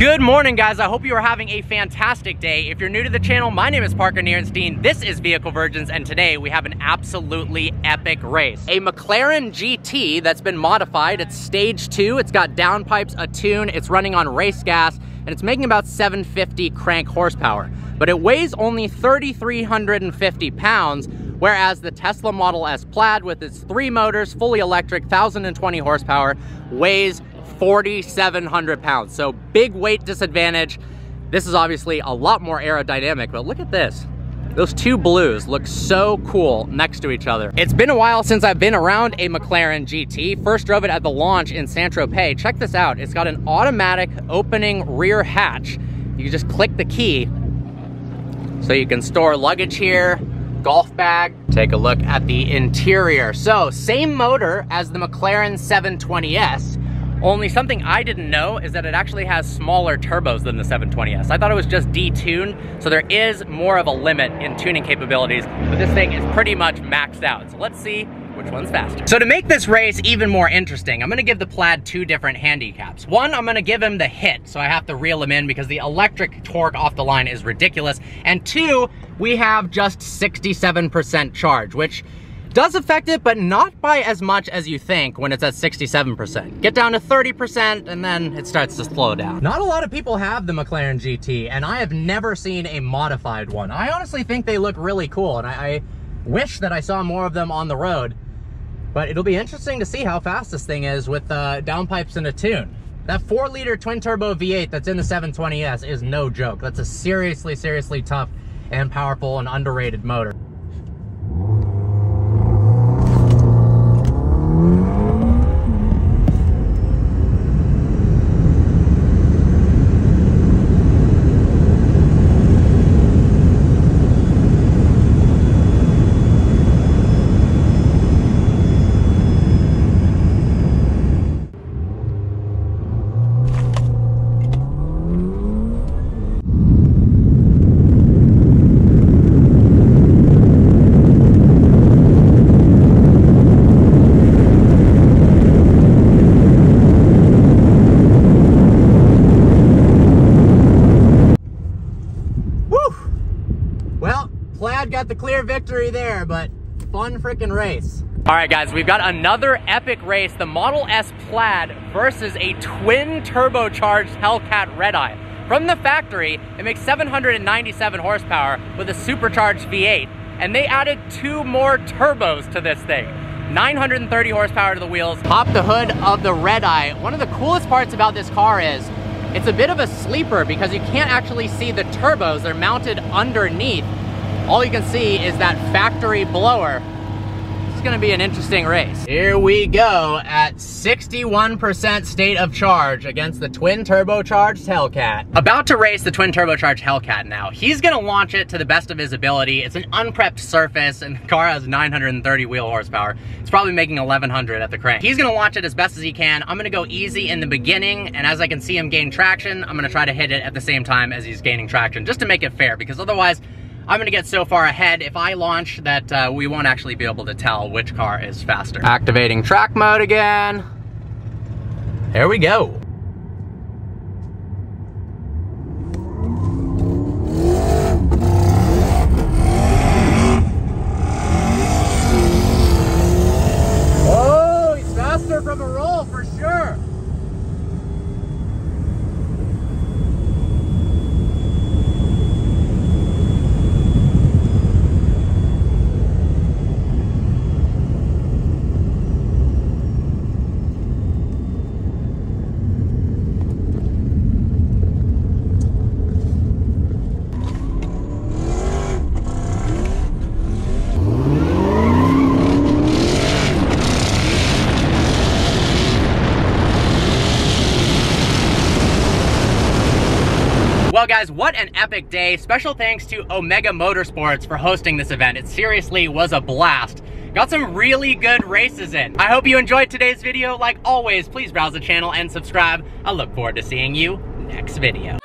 Good morning, guys. I hope you are having a fantastic day. If you're new to the channel, my name is Parker Nierenstein. This is Vehicle Virgins, and today we have an absolutely epic race. A McLaren GT that's been modified. It's stage 2. It's got downpipes, a tune, it's running on race gas, and it's making about 750 crank horsepower. But it weighs only 3,350 pounds, whereas the Tesla Model S Plaid with its 3 motors, fully electric, 1,020 horsepower, weighs 4,700 pounds. So big weight disadvantage. This is obviously a lot more aerodynamic, but look at this. Those two blues look so cool next to each other. It's been a while since I've been around a McLaren GT. First drove it at the launch in Saint-Tropez. Check this out. It's got an automatic opening rear hatch. You can just click the key so you can store luggage here, golf bag. Take a look at the interior. So same motor as the McLaren 720S. Only something I didn't know is that it actually has smaller turbos than the 720S. I thought it was just detuned, so there is more of a limit in tuning capabilities, but this thing is pretty much maxed out. So let's see which one's faster. So to make this race even more interesting, I'm gonna give the Plaid 2 different handicaps. One, I'm gonna give him the hit, so I have to reel him in because the electric torque off the line is ridiculous. And 2, we have just 67% charge, which does affect it, but not by as much as you think when it's at 67%. Get down to 30% and then it starts to slow down. Not a lot of people have the McLaren GT, and I have never seen a modified one. I honestly think they look really cool, and I wish that I saw more of them on the road, but it'll be interesting to see how fast this thing is with downpipes and a tune. That 4-liter twin-turbo V8 that's in the 720S is no joke. That's a seriously, seriously tough and powerful and underrated motor. Plaid got the clear victory there, but fun freaking race. All right, guys, we've got another epic race, the Model S Plaid versus a twin turbocharged Hellcat Redeye. From the factory, it makes 797 horsepower with a supercharged V8, and they added 2 more turbos to this thing. 930 horsepower to the wheels. Pop the hood of the Redeye. One of the coolest parts about this car is it's a bit of a sleeper because you can't actually see the turbos. They're mounted underneath. All you can see is that factory blower. It's gonna be an interesting race. Here we go at 61% state of charge against the twin turbocharged Hellcat. About to race the twin turbocharged Hellcat now. He's gonna launch it to the best of his ability. It's an unprepped surface and the car has 930 wheel horsepower. It's probably making 1,100 at the crank. He's gonna launch it as best as he can. I'm gonna go easy in the beginning, and as I can see him gain traction, I'm gonna try to hit it at the same time as he's gaining traction, just to make it fair, because otherwise, I'm gonna get so far ahead if I launch that we won't actually be able to tell which car is faster. Activating track mode again. Here we go. Oh, he's faster from a roll for sure. Well guys, what an epic day. Special thanks to Omega Motorsports for hosting this event. It seriously was a blast. Got some really good races in. I hope you enjoyed today's video. Like always, please browse the channel and subscribe. I look forward to seeing you next video.